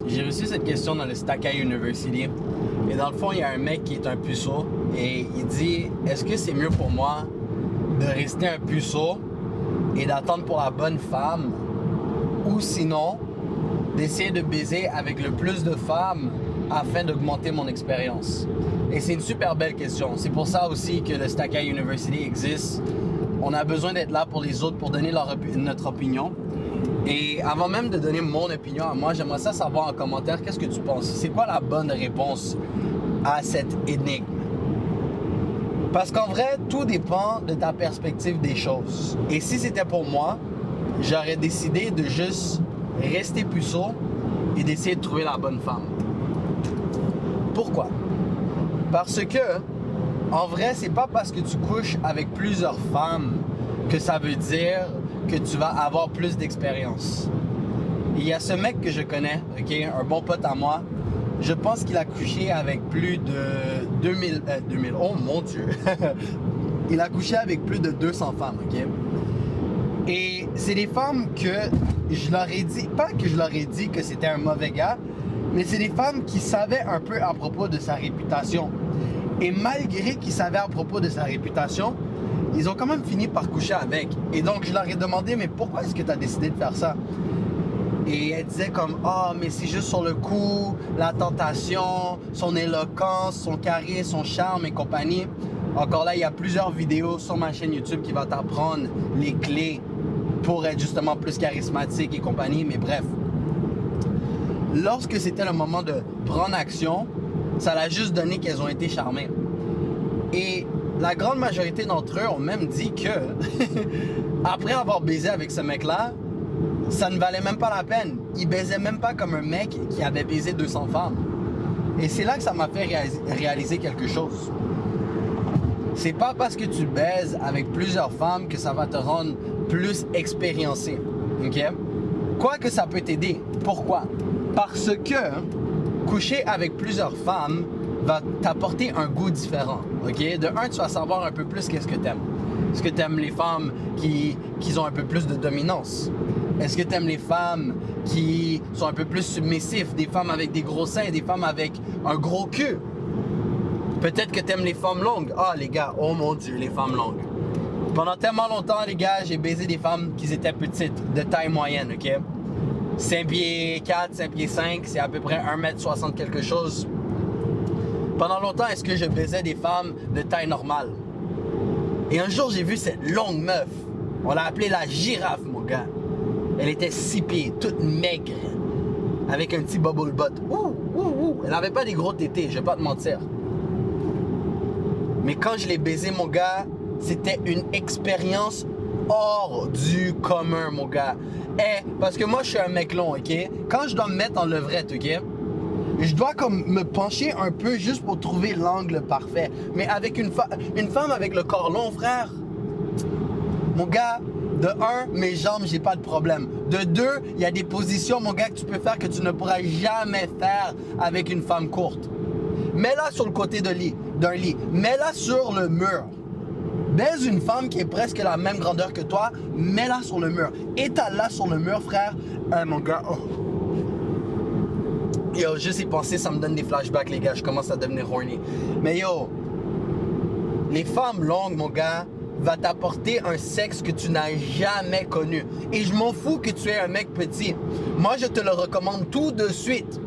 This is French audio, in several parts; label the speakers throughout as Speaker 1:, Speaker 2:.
Speaker 1: J'ai reçu cette question dans le Stackay University. Et dans le fond, il y a un mec qui est un puceau. Et il dit, est-ce que c'est mieux pour moi de rester un puceau et d'attendre pour la bonne femme, ou sinon d'essayer de baiser avec le plus de femmes afin d'augmenter mon expérience? Et c'est une super belle question. C'est pour ça aussi que le Stackay University existe. On a besoin d'être là pour les autres, pour donner notre opinion. Et avant même de donner mon opinion à moi, j'aimerais ça savoir en commentaire, qu'est-ce que tu penses? C'est quoi la bonne réponse à cette énigme? Parce qu'en vrai, tout dépend de ta perspective des choses. Et si c'était pour moi, j'aurais décidé de juste rester puceau et d'essayer de trouver la bonne femme. Pourquoi? Parce que, en vrai, c'est pas parce que tu couches avec plusieurs femmes que ça veut dire que tu vas avoir plus d'expérience. Il y a ce mec que je connais, ok, un bon pote à moi. Je pense qu'il a couché avec plus de 2000, oh mon Dieu. Il a couché avec plus de 200 femmes, ok? Et c'est des femmes que je leur ai dit, pas que je leur ai dit que c'était un mauvais gars, mais c'est des femmes qui savaient un peu à propos de sa réputation. Et malgré qu'ils savaient à propos de sa réputation, ils ont quand même fini par coucher avec. Et donc je leur ai demandé, mais pourquoi est-ce que tu as décidé de faire ça? Et elle disait comme, ah, mais c'est juste sur le coup, la tentation, son éloquence, son charisme, son charme et compagnie. Encore là, il y a plusieurs vidéos sur ma chaîne YouTube qui vont t'apprendre les clés pour être justement plus charismatique et compagnie. Mais bref, lorsque c'était le moment de prendre action, ça l'a juste donné qu'elles ont été charmées. Et la grande majorité d'entre eux ont même dit que, après avoir baisé avec ce mec-là, ça ne valait même pas la peine. Il baisait même pas comme un mec qui avait baisé 200 femmes. Et c'est là que ça m'a fait réaliser quelque chose. C'est pas parce que tu baises avec plusieurs femmes que ça va te rendre plus expériencé. Ok? Quoique ça peut t'aider. Pourquoi? Parce que coucher avec plusieurs femmes va t'apporter un goût différent. Ok? De un, tu vas savoir un peu plus qu'est-ce que t'aimes. Est-ce que t'aimes les femmes qui ont un peu plus de dominance? Est-ce que tu aimes les femmes qui sont un peu plus submissives, des femmes avec des gros seins, des femmes avec un gros cul? Peut-être que tu aimes les femmes longues. Ah, les gars, oh mon Dieu, les femmes longues. Pendant tellement longtemps, les gars, j'ai baisé des femmes qui étaient petites, de taille moyenne, ok? 5 pieds 4, 5 pieds 5, c'est à peu près 1m60 quelque chose. Pendant longtemps, est-ce que je baisais des femmes de taille normale? Et un jour, j'ai vu cette longue meuf. On l'a appelée la girafe, mon gars. Elle était 6 pieds, toute maigre, avec un petit bubble butt. Elle n'avait pas des gros tétés, je vais pas te mentir. Mais quand je l'ai baisé, mon gars, c'était une expérience hors du commun, mon gars. Parce que moi, je suis un mec long, ok? Quand je dois me mettre en levrette, ok? Je dois comme me pencher un peu juste pour trouver l'angle parfait. Mais avec une femme avec le corps long, frère, mon gars, de un, mes jambes, j'ai pas de problème. De deux, il y a des positions, mon gars, que tu peux faire que tu ne pourras jamais faire avec une femme courte. Mets-la sur le côté d'un lit. Mets-la sur le mur. Baise une femme qui est presque la même grandeur que toi, mets-la sur le mur. Étale-la sur le mur, frère. Mon gars, oh. Yo, juste y penser, ça me donne des flashbacks, les gars. Je commence à devenir horny. Mais yo, les femmes longues, mon gars, va t'apporter un sexe que tu n'as jamais connu. Et je m'en fous que tu es un mec petit. Moi, je te le recommande tout de suite.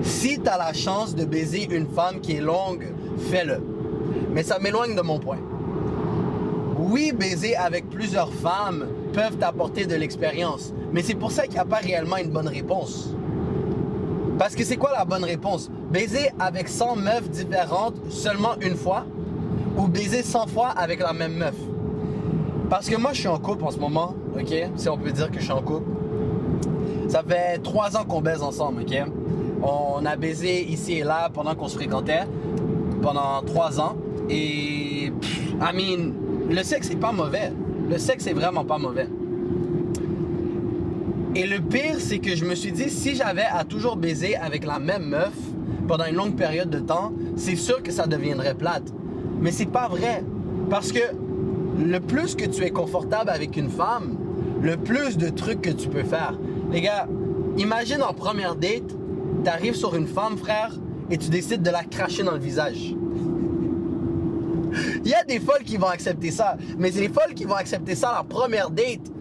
Speaker 1: Si tu as la chance de baiser une femme qui est longue, fais-le. Mais ça m'éloigne de mon point. Oui, baiser avec plusieurs femmes peuvent t'apporter de l'expérience. Mais c'est pour ça qu'il n'y a pas réellement une bonne réponse. Parce que c'est quoi la bonne réponse? Baiser avec 100 meufs différentes seulement une fois? Ou baiser 100 fois avec la même meuf? Parce que moi, je suis en couple en ce moment, ok? Si on peut dire que je suis en couple. Ça fait 3 ans qu'on baise ensemble, ok? On a baisé ici et là pendant qu'on se fréquentait, pendant 3 ans. Et, le sexe est pas mauvais. Le sexe est vraiment pas mauvais. Et le pire, c'est que je me suis dit, si j'avais à toujours baiser avec la même meuf pendant une longue période de temps, c'est sûr que ça deviendrait plate. Mais c'est pas vrai. Parce que le plus que tu es confortable avec une femme, le plus de trucs que tu peux faire. Les gars, imagine en première date, tu arrives sur une femme, frère, et tu décides de la cracher dans le visage. Il y a des folles qui vont accepter ça, mais c'est les folles qui vont accepter ça à la première date,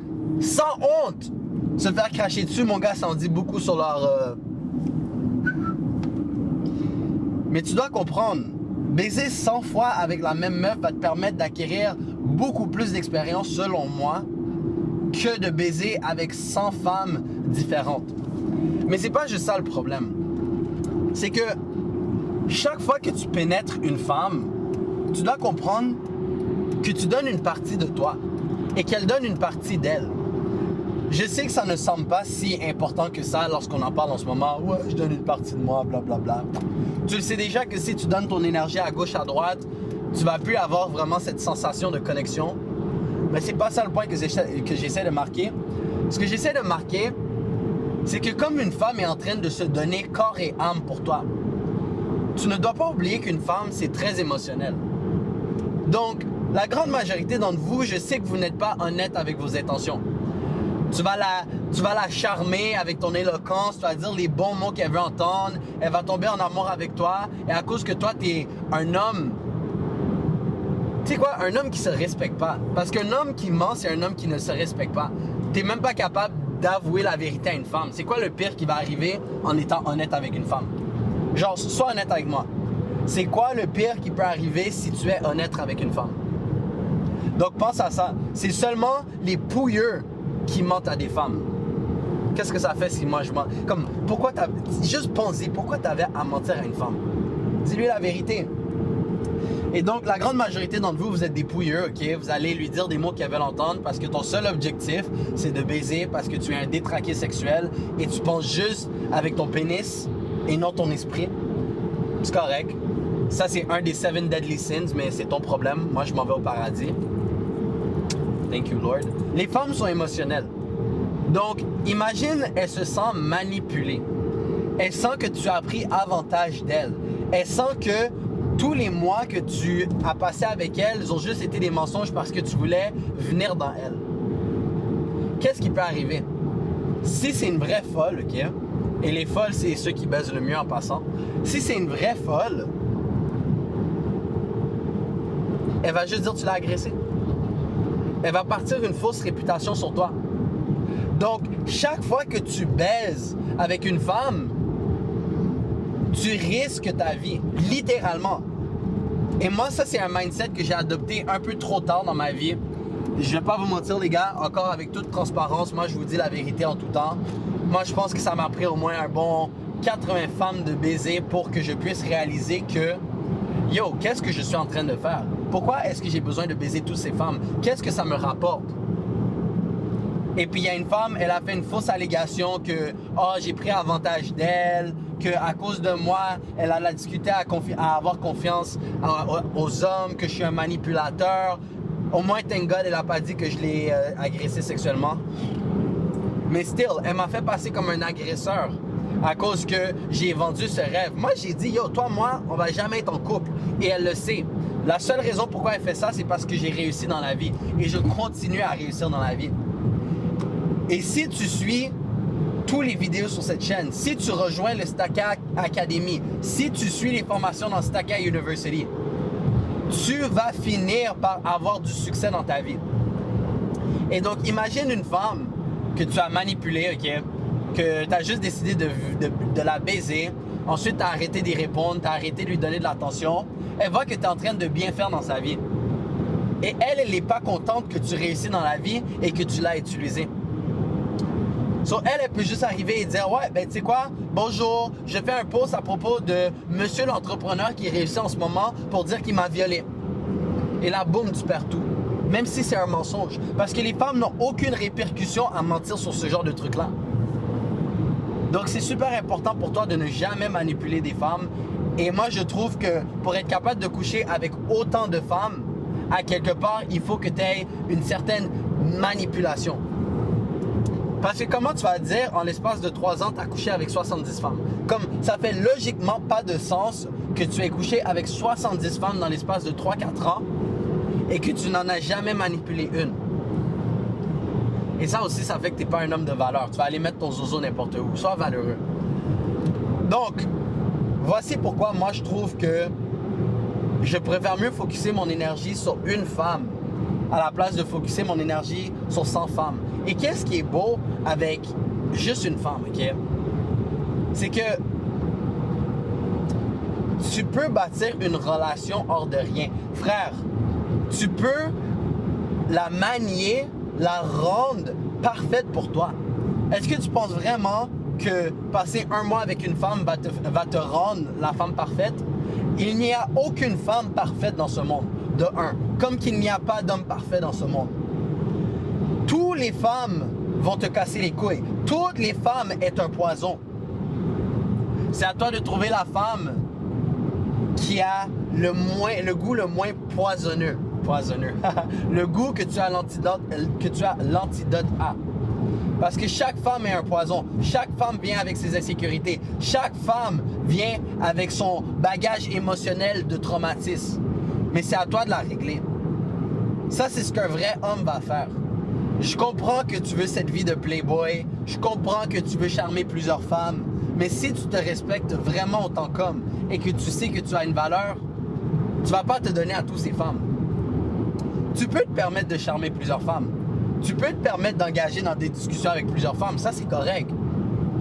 Speaker 1: sans honte. Se faire cracher dessus, mon gars, ça en dit beaucoup sur leur... Mais tu dois comprendre, baiser 100 fois avec la même meuf va te permettre d'acquérir beaucoup plus d'expérience, selon moi, que de baiser avec 100 femmes différentes. Mais c'est pas juste ça le problème. C'est que chaque fois que tu pénètres une femme, tu dois comprendre que tu donnes une partie de toi et qu'elle donne une partie d'elle. Je sais que ça ne semble pas si important que ça lorsqu'on en parle en ce moment. Ouais, je donne une partie de moi, blablabla. Tu le sais déjà que si tu donnes ton énergie à gauche, à droite, tu vas plus avoir vraiment cette sensation de connexion. Mais c'est pas ça le point que j'essaie de marquer. Ce que j'essaie de marquer, c'est que comme une femme est en train de se donner corps et âme pour toi, tu ne dois pas oublier qu'une femme, c'est très émotionnel. Donc, la grande majorité d'entre vous, je sais que vous n'êtes pas honnête avec vos intentions. Tu vas la charmer avec ton éloquence, tu vas dire les bons mots qu'elle veut entendre, elle va tomber en amour avec toi, et à cause que toi, tu es un homme, tu sais quoi, un homme qui se respecte pas. Parce qu'un homme qui ment, c'est un homme qui ne se respecte pas. Tu n'es même pas capable d'avouer la vérité à une femme. C'est quoi le pire qui va arriver en étant honnête avec une femme? Genre, sois honnête avec moi. C'est quoi le pire qui peut arriver si tu es honnête avec une femme? Donc, pense à ça. C'est seulement les pouilleux qui mentent à des femmes. Qu'est-ce que ça fait si moi je mens? Comme, pourquoi t'as... Juste pensez, pourquoi t'avais à mentir à une femme? Dis-lui la vérité. Et donc, la grande majorité d'entre vous, vous êtes des pouilleux, ok? Vous allez lui dire des mots qu'elle veut l'entendre parce que ton seul objectif, c'est de baiser parce que tu es un détraqué sexuel et tu penses juste avec ton pénis et non ton esprit. C'est correct. Ça, c'est un des 7 deadly sins, mais c'est ton problème. Moi, je m'en vais au paradis. Thank you, Lord. Les femmes sont émotionnelles. Donc, imagine, elle se sent manipulée. Elle sent que tu as pris avantage d'elle. Elle sent que tous les mois que tu as passé avec elle, ils ont juste été des mensonges parce que tu voulais venir dans elle. Qu'est-ce qui peut arriver? Si c'est une vraie folle, ok? Et les folles, c'est ceux qui baisent le mieux en passant. Si c'est une vraie folle, elle va juste dire que tu l'as agressée. Elle va partir une fausse réputation sur toi. Donc, chaque fois que tu baises avec une femme, tu risques ta vie, littéralement. Et moi, ça, c'est un mindset que j'ai adopté un peu trop tard dans ma vie. Je vais pas vous mentir, les gars, encore avec toute transparence, moi, je vous dis la vérité en tout temps. Moi, je pense que ça m'a pris au moins un bon 80 femmes de baiser pour que je puisse réaliser que, yo, qu'est-ce que je suis en train de faire? Pourquoi est-ce que j'ai besoin de baiser toutes ces femmes? Qu'est-ce que ça me rapporte? Et puis, il y a une femme, elle a fait une fausse allégation que, oh, j'ai pris avantage d'elle, qu'à cause de moi, elle a discuté à avoir confiance aux hommes, que je suis un manipulateur. Au moins, thank God, elle n'a pas dit que je l'ai agressé sexuellement. Mais still, elle m'a fait passer comme un agresseur à cause que j'ai vendu ce rêve. Moi, j'ai dit, yo, toi, moi, on va jamais être en couple. Et elle le sait. La seule raison pourquoi elle fait ça, c'est parce que j'ai réussi dans la vie. Et je continue à réussir dans la vie. Et si tu suis tous les vidéos sur cette chaîne, si tu rejoins le Stacka Academy, si tu suis les formations dans Stacka University, tu vas finir par avoir du succès dans ta vie. Et donc, imagine une femme que tu as manipulée, ok? Que tu as juste décidé de la baiser. Ensuite, tu as arrêté d'y répondre, tu as arrêté de lui donner de l'attention. Elle voit que tu es en train de bien faire dans sa vie. Et elle n'est pas contente que tu réussis dans la vie et que tu l'as utilisée. So, elle peut juste arriver et dire, ouais, ben tu sais quoi, bonjour, je fais un post à propos de monsieur l'entrepreneur qui réussit en ce moment pour dire qu'il m'a violé. Et là, boum, tu perds tout. Même si c'est un mensonge. Parce que les femmes n'ont aucune répercussion à mentir sur ce genre de truc-là. Donc, c'est super important pour toi de ne jamais manipuler des femmes. Et moi, je trouve que pour être capable de coucher avec autant de femmes, à quelque part, il faut que tu aies une certaine manipulation. Parce que comment tu vas dire, en l'espace de 3 ans, tu as couché avec 70 femmes? Comme ça fait logiquement pas de sens que tu aies couché avec 70 femmes dans l'espace de 3-4 ans et que tu n'en as jamais manipulé une. Et ça aussi, ça fait que tu n'es pas un homme de valeur. Tu vas aller mettre ton zozo n'importe où. Sois valeureux. Donc, Donc, voici pourquoi moi je trouve que je préfère mieux focuser mon énergie sur une femme à la place de focuser mon énergie sur 100 femmes. Et qu'est-ce qui est beau avec juste une femme, ok? C'est que tu peux bâtir une relation hors de rien. Frère, tu peux la manier, la rendre parfaite pour toi. Est-ce que tu penses vraiment que passer un mois avec une femme va te rendre la femme parfaite? Il n'y a aucune femme parfaite dans ce monde, de un. Comme qu'il n'y a pas d'homme parfait dans ce monde. Toutes les femmes vont te casser les couilles. Toutes les femmes est un poison. C'est à toi de trouver la femme qui a le goût le moins poisonneux. Le goût que tu as l'antidote à. Parce que chaque femme est un poison. Chaque femme vient avec ses insécurités. Chaque femme vient avec son bagage émotionnel de traumatisme. Mais c'est à toi de la régler. Ça, c'est ce qu'un vrai homme va faire. Je comprends que tu veux cette vie de playboy. Je comprends que tu veux charmer plusieurs femmes. Mais si tu te respectes vraiment autant qu'homme et que tu sais que tu as une valeur, tu ne vas pas te donner à toutes ces femmes. Tu peux te permettre de charmer plusieurs femmes. Tu peux te permettre d'engager dans des discussions avec plusieurs femmes. Ça, c'est correct.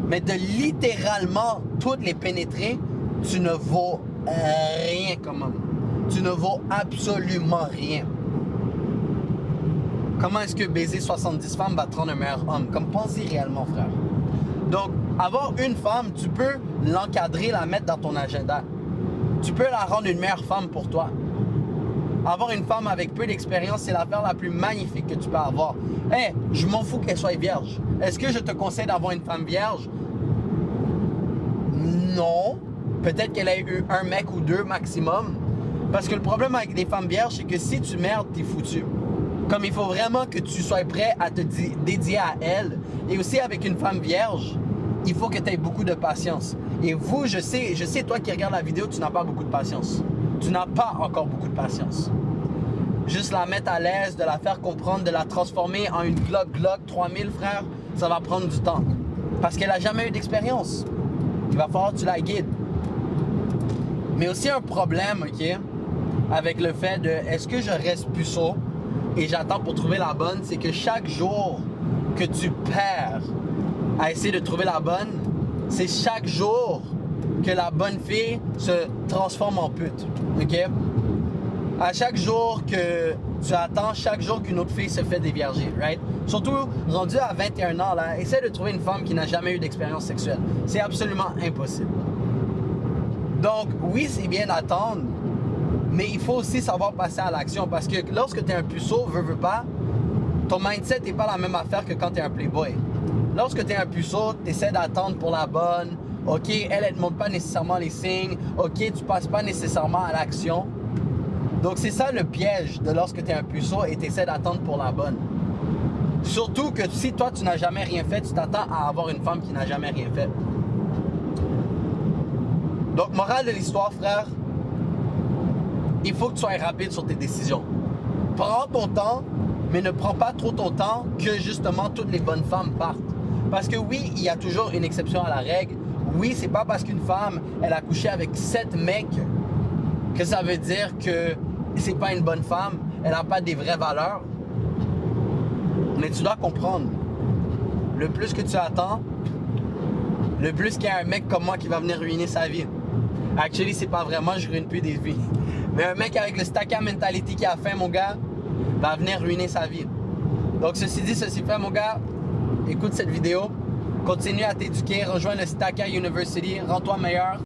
Speaker 1: Mais de littéralement toutes les pénétrer, tu ne vaux rien comme homme. Tu ne vaux absolument rien. Comment est-ce que baiser 70 femmes va te rendre un meilleur homme? Comme pense-y réellement, frère. Donc, avoir une femme, tu peux l'encadrer, la mettre dans ton agenda. Tu peux la rendre une meilleure femme pour toi. Avoir une femme avec peu d'expérience, c'est l'affaire la plus magnifique que tu peux avoir. Hey, je m'en fous qu'elle soit vierge. Est-ce que je te conseille d'avoir une femme vierge? Non. Peut-être qu'elle ait eu un mec ou deux maximum. Parce que le problème avec les femmes vierges, c'est que si tu merdes, t'es foutu. Comme il faut vraiment que tu sois prêt à te dédier à elle. Et aussi avec une femme vierge, il faut que tu aies beaucoup de patience. Et vous, je sais, toi qui regardes la vidéo, tu n'as pas beaucoup de patience. Tu n'as pas encore beaucoup de patience. Juste la mettre à l'aise, de la faire comprendre, de la transformer en une Glock 3000, frère, ça va prendre du temps. Parce qu'elle n'a jamais eu d'expérience. Il va falloir que tu la guides. Mais aussi un problème, ok, avec le fait de est-ce que je reste puceau et j'attends pour trouver la bonne, c'est que chaque jour que tu perds à essayer de trouver la bonne, c'est chaque jour que la bonne fille se transforme en pute, ok? À chaque jour que tu attends, chaque jour qu'une autre fille se fait dévierger, right? Surtout, rendu à 21 ans, là, essaie de trouver une femme qui n'a jamais eu d'expérience sexuelle. C'est absolument impossible. Donc, oui, c'est bien d'attendre, mais il faut aussi savoir passer à l'action parce que lorsque tu es un puceau, veux pas, ton mindset n'est pas la même affaire que quand tu es un playboy. Lorsque tu es un puceau, tu essaies d'attendre pour la bonne. OK, elle ne montre pas nécessairement les signes. OK, tu passes pas nécessairement à l'action. Donc, c'est ça le piège de lorsque tu es un puceau et tu essaies d'attendre pour la bonne. Surtout que si toi, tu n'as jamais rien fait, tu t'attends à avoir une femme qui n'a jamais rien fait. Donc, morale de l'histoire, frère, il faut que tu sois rapide sur tes décisions. Prends ton temps, mais ne prends pas trop ton temps que justement toutes les bonnes femmes partent. Parce que oui, il y a toujours une exception à la règle. Oui, c'est pas parce qu'une femme, elle a couché avec 7 mecs que ça veut dire que c'est pas une bonne femme, elle n'a pas des vraies valeurs. Mais tu dois comprendre, le plus que tu attends, le plus qu'il y a un mec comme moi qui va venir ruiner sa vie. Actually, c'est pas vraiment, je ruine plus des vies. Mais un mec avec le stacca mentality qui a faim, mon gars, va venir ruiner sa vie. Donc, ceci dit, ceci fait, mon gars, écoute cette vidéo, continue à t'éduquer, rejoins le Stacka University, rends-toi meilleur.